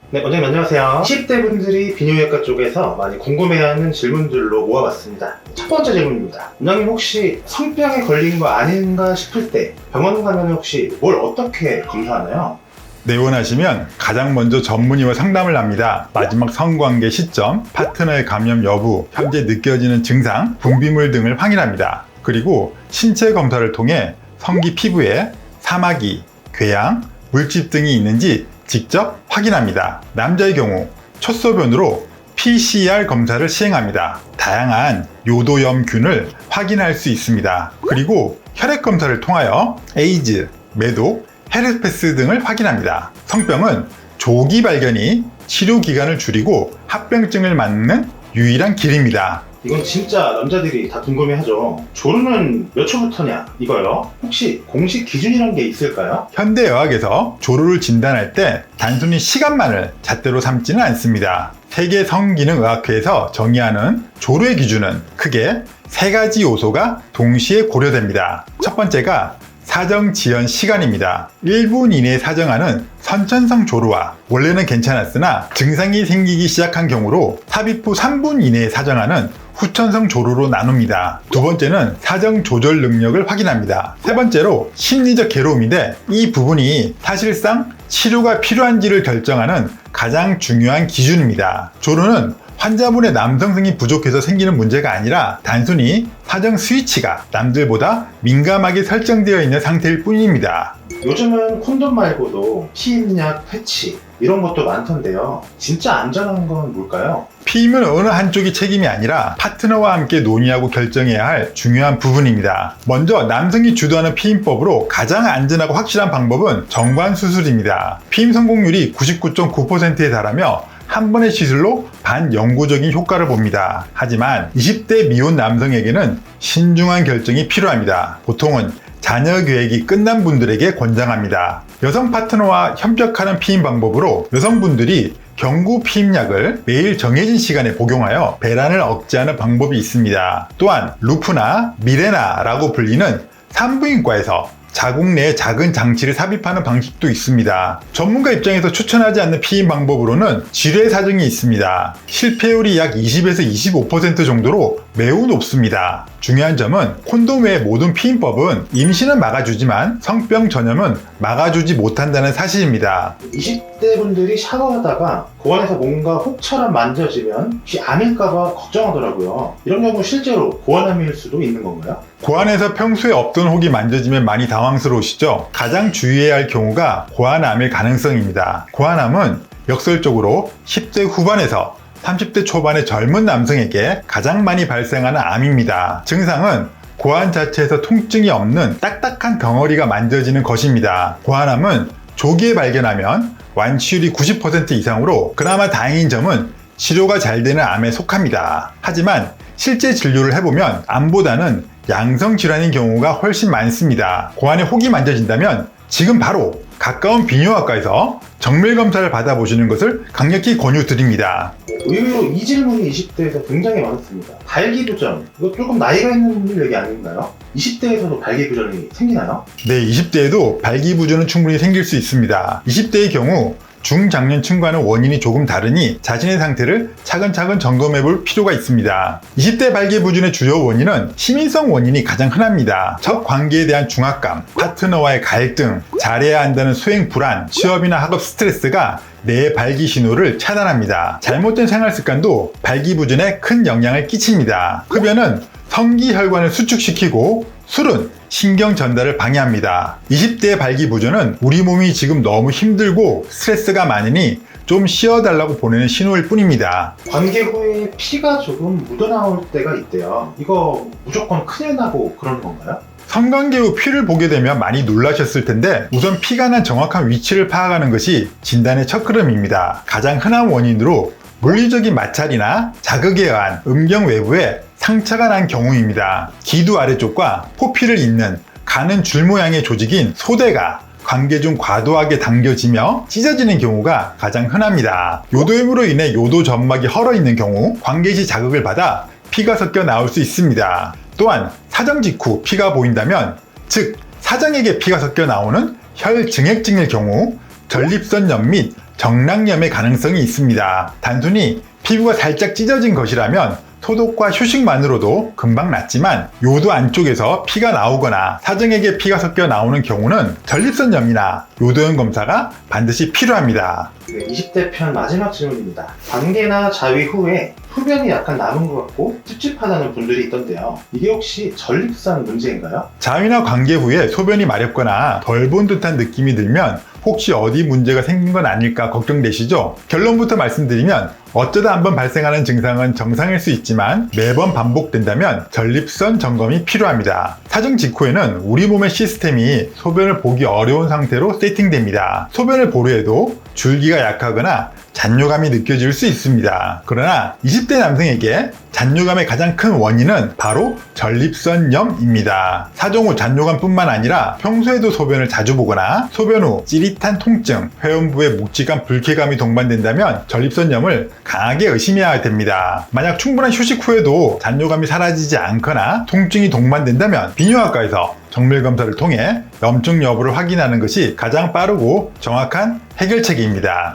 네, 원장님 안녕하세요. 20대 분들이 비뇨기과 쪽에서 많이 궁금해하는 질문들로 모아봤습니다. 첫 번째 질문입니다. 원장님 혹시 성병에 걸린 거 아닌가 싶을 때 병원 가면 혹시 뭘 어떻게 검사하나요? 내원하시면 가장 먼저 전문의와 상담을 합니다. 마지막 성관계 시점, 파트너의 감염 여부, 현재 느껴지는 증상, 분비물 등을 확인합니다. 그리고 신체 검사를 통해 성기 피부에 사마귀, 궤양, 물집 등이 있는지 직접 확인합니다. 남자의 경우 첫 소변으로 PCR 검사를 시행합니다. 다양한 요도염균을 확인할 수 있습니다. 그리고 혈액 검사를 통하여 에이즈, 매독, 헤르페스 등을 확인합니다. 성병은 조기 발견이 치료 기간을 줄이고 합병증을 막는 유일한 길입니다. 이건 진짜 남자들이 다 궁금해하죠. 조루는 몇 초부터냐 이거요. 혹시 공식 기준이란 게 있을까요? 현대의학에서 조루를 진단할 때 단순히 시간만을 잣대로 삼지는 않습니다. 세계 성기능의학회에서 정의하는 조루의 기준은 크게 세 가지 요소가 동시에 고려됩니다. 첫 번째가 사정 지연 시간입니다. 1분 이내에 사정하는 선천성 조루와 원래는 괜찮았으나 증상이 생기기 시작한 경우로 삽입 후 3분 이내에 사정하는 후천성 조루로 나눕니다. 두 번째는 사정 조절 능력을 확인합니다. 세 번째로 심리적 괴로움인데 이 부분이 사실상 치료가 필요한지를 결정하는 가장 중요한 기준입니다. 조루는 환자분의 남성성이 부족해서 생기는 문제가 아니라 단순히 사정 스위치가 남들보다 민감하게 설정되어 있는 상태일 뿐입니다. 요즘은 콘돔 말고도 피임약, 패치 이런 것도 많던데요. 진짜 안전한 건 뭘까요? 피임은 어느 한쪽이 책임이 아니라 파트너와 함께 논의하고 결정해야 할 중요한 부분입니다. 먼저 남성이 주도하는 피임법으로 가장 안전하고 확실한 방법은 정관수술입니다. 피임 성공률이 99.9%에 달하며 한 번의 시술로 반영구적인 효과를 봅니다. 하지만 20대 미혼 남성에게는 신중한 결정이 필요합니다. 보통은 자녀 계획이 끝난 분들에게 권장합니다. 여성 파트너와 협력하는 피임 방법으로 여성분들이 경구 피임약을 매일 정해진 시간에 복용하여 배란을 억제하는 방법이 있습니다. 또한 루프나 미레나라고 불리는 산부인과에서 자궁 내에 작은 장치를 삽입하는 방식도 있습니다. 전문가 입장에서 추천하지 않는 피임 방법으로는 지뢰 사정이 있습니다. 실패율이 약 20에서 25% 정도로 매우 높습니다. 중요한 점은 콘돔 외의 모든 피임법은 임신은 막아주지만 성병 전염은 막아주지 못한다는 사실입니다. 20대 분들이 샤워하다가 고안에서 뭔가 혹처럼 만져지면 혹시 암일까봐 걱정하더라고요. 이런 경우 실제로 고안암일 수도 있는 건가요? 고안에서 평소에 없던 혹이 만져지면 많이 당황스러우시죠? 가장 주의해야 할 경우가 고안암일 가능성입니다. 고안암은 역설적으로 10대 후반에서 30대 초반의 젊은 남성에게 가장 많이 발생하는 암입니다. 증상은 고안 자체에서 통증이 없는 딱딱한 덩어리가 만져지는 것입니다. 고안암은 조기에 발견하면 완치율이 90% 이상으로 그나마 다행인 점은 치료가 잘 되는 암에 속합니다. 하지만 실제 진료를 해보면 암보다는 양성 질환인 경우가 훨씬 많습니다. 고안에 혹이 만져진다면 지금 바로 가까운 비뇨기과에서 정밀 검사를 받아보시는 것을 강력히 권유드립니다. 의외로 이 질문이 20대에서 굉장히 많았습니다. 발기부전, 이거 조금 나이가 있는 분들 얘기 아닌가요? 20대에서도 발기부전이 생기나요? 네, 20대에도 발기부전은 충분히 생길 수 있습니다. 20대의 경우 중장년층과는 원인이 조금 다르니 자신의 상태를 차근차근 점검해 볼 필요가 있습니다. 20대 발기부전의 주요 원인은 심인성 원인이 가장 흔합니다. 적 관계에 대한 중압감, 파트너와의 갈등, 잘해야 한다는 수행 불안, 취업이나 학업 스트레스가 뇌의 발기 신호를 차단합니다. 잘못된 생활 습관도 발기부전에 큰 영향을 끼칩니다. 흡연은 성기혈관을 수축시키고 술은 신경 전달을 방해합니다. 20대의 발기부전은 우리 몸이 지금 너무 힘들고 스트레스가 많으니 좀 쉬어달라고 보내는 신호일 뿐입니다. 관계 후에 피가 조금 묻어나올 때가 있대요. 이거 무조건 큰일 나고 그러는 건가요? 성관계 후 피를 보게 되면 많이 놀라셨을 텐데 우선 피가 난 정확한 위치를 파악하는 것이 진단의 첫 걸음입니다. 가장 흔한 원인으로 물리적인 마찰이나 자극에 의한 음경 외부에 상처가 난 경우입니다. 기두 아래쪽과 포피를 잇는 가는 줄 모양의 조직인 소대가 관계 중 과도하게 당겨지며 찢어지는 경우가 가장 흔합니다. 요도염으로 인해 요도 점막이 헐어 있는 경우 관계 시 자극을 받아 피가 섞여 나올 수 있습니다. 또한 사정 직후 피가 보인다면, 즉 사정에게 피가 섞여 나오는 혈증액증일 경우 전립선염 및 정랑염의 가능성이 있습니다. 단순히 피부가 살짝 찢어진 것이라면 소독과 휴식만으로도 금방 낫지만 요도 안쪽에서 피가 나오거나 사정액에 피가 섞여 나오는 경우는 전립선염이나 요도염 검사가 반드시 필요합니다. 20대 편 마지막 질문입니다. 관계나 자위 후에 흡연이 약간 남은 것 같고 찝찝하다는 분들이 있던데요. 이게 혹시 전립선 문제인가요? 자위나 관계 후에 소변이 마렵거나 덜 본 듯한 느낌이 들면 혹시 어디 문제가 생긴 건 아닐까 걱정되시죠? 결론부터 말씀드리면 어쩌다 한번 발생하는 증상은 정상일 수 있지만 매번 반복된다면 전립선 점검이 필요합니다. 사정 직후에는 우리 몸의 시스템이 소변을 보기 어려운 상태로 세팅됩니다. 소변을 보류해도 줄기가 약하거나 잔뇨감이 느껴질 수 있습니다. 그러나 20대 남성에게 잔뇨감의 가장 큰 원인은 바로 전립선염입니다. 사정 후 잔뇨감뿐만 아니라 평소에도 소변을 자주 보거나 소변 후 찌릿한 통증, 회음부에 묵직한 불쾌감이 동반된다면 전립선염을 강하게 의심해야 됩니다. 만약 충분한 휴식 후에도 잔뇨감이 사라지지 않거나 통증이 동반된다면 비뇨기과에서 정밀 검사를 통해 염증 여부를 확인하는 것이 가장 빠르고 정확한 해결책입니다.